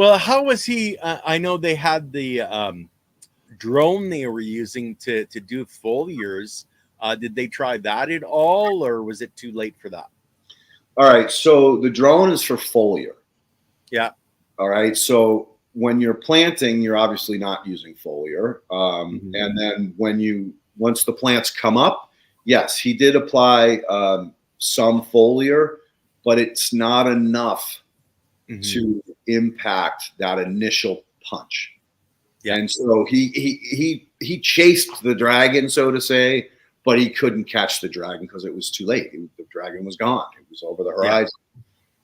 Well, how was he? I know they had the drone they were using to do foliars. Did they try that at all, or was it too late for that? All right. So the drone is for foliar. Yeah. All right. So when you're planting, you're obviously not using foliar. Mm-hmm. And then once the plants come up, yes, he did apply some foliar, but it's not enough to impact that initial punch. Yeah. And so he chased the dragon, so to say, but he couldn't catch the dragon because it was too late. The dragon was gone. It was over the horizon.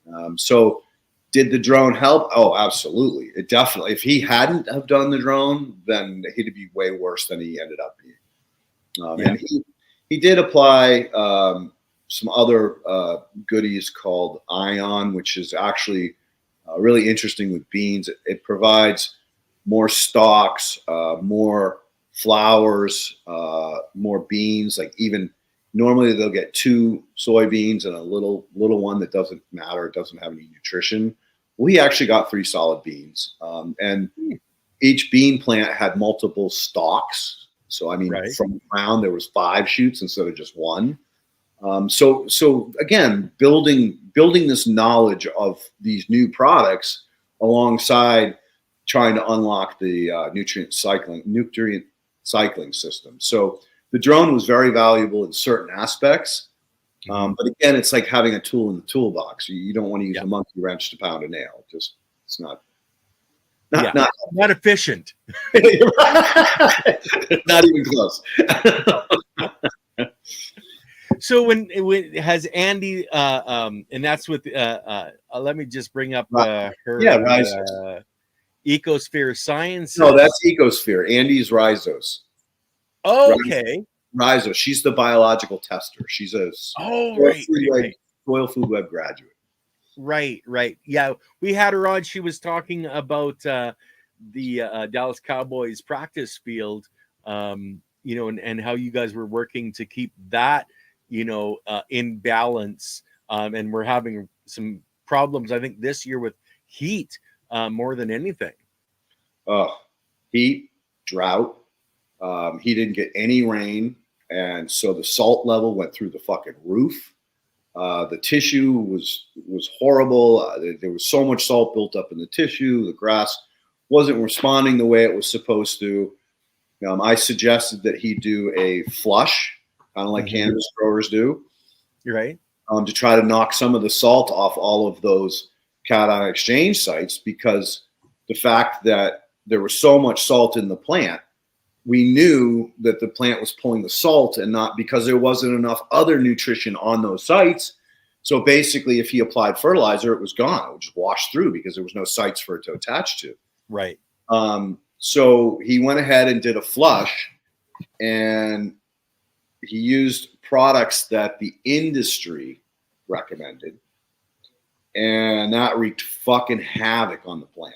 Yeah. So did the drone help? Oh, absolutely. It definitely. If he hadn't have done the drone, then he'd be way worse than he ended up being. And he did apply some other goodies called Ion, which is actually really interesting with beans. It provides more stalks, more flowers, more beans. Like even normally they'll get 2 soybeans and a little one that doesn't matter. It doesn't have any nutrition. We actually got 3 solid beans, and each bean plant had multiple stalks. So I mean, from the ground there was 5 shoots instead of just 1. So again, building this knowledge of these new products alongside trying to unlock the nutrient cycling system. So the drone was very valuable in certain aspects. But again, it's like having a tool in the toolbox. You don't want to use a monkey wrench to pound a nail. It's not efficient. Not even close. So when has Andy and that's with let me just bring up her Ecosphere Science. No, that's Ecosphere. Andy's Rhizos. Oh, okay. Rhizos. She's the biological tester. She's a Soil Food Web graduate. Right. Yeah, we had her on. She was talking about the Dallas Cowboys practice field, and how you guys were working to keep that, in balance. And we're having some problems, I think, this year with heat more than anything. Heat, drought. He didn't get any rain, and so the salt level went through the fucking roof. The tissue was horrible. There was so much salt built up in the tissue. The grass wasn't responding the way it was supposed to. I suggested that he do a flush, kind of like cannabis growers do. You're right. To try to knock some of the salt off all of those cation exchange sites, because the fact that there was so much salt in the plant, we knew that the plant was pulling the salt and not because there wasn't enough other nutrition on those sites. So basically, if he applied fertilizer, it was gone. It would just wash through because there was no sites for it to attach to. Right. So he went ahead and did a flush, and he used products that the industry recommended, and that wreaked fucking havoc on the plant.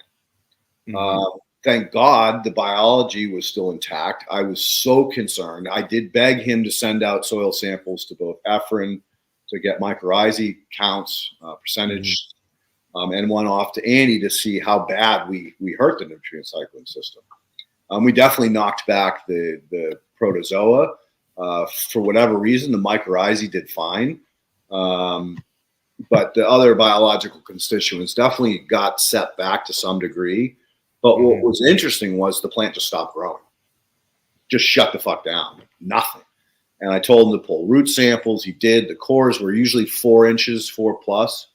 Thank God the biology was still intact. I was so concerned. I did beg him to send out soil samples to both Efren to get mycorrhizae counts, percentage, and one off to Andy to see how bad we hurt the nutrient cycling system. We definitely knocked back the protozoa. For whatever reason, the mycorrhizae did fine. But the other biological constituents definitely got set back to some degree. But what was interesting was the plant just stopped growing. Just shut the fuck down. Nothing. And I told him to pull root samples. He did. The cores were usually 4 inches, 4+.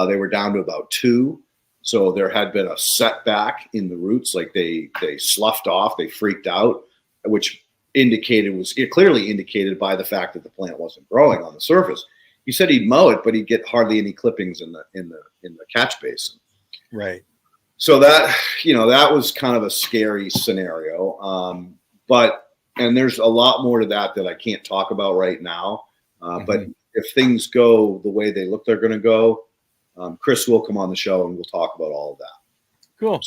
They were down to about 2. So there had been a setback in the roots. Like they sloughed off. They freaked out, which clearly indicated by the fact that the plant wasn't growing on the surface. He said he'd mow it, but he'd get hardly any clippings in the catch basin. Right. So that was kind of a scary scenario. And there's a lot more to that I can't talk about right now. But if things go the way they look they're going to go, Chris will come on the show and we'll talk about all of that. Cool.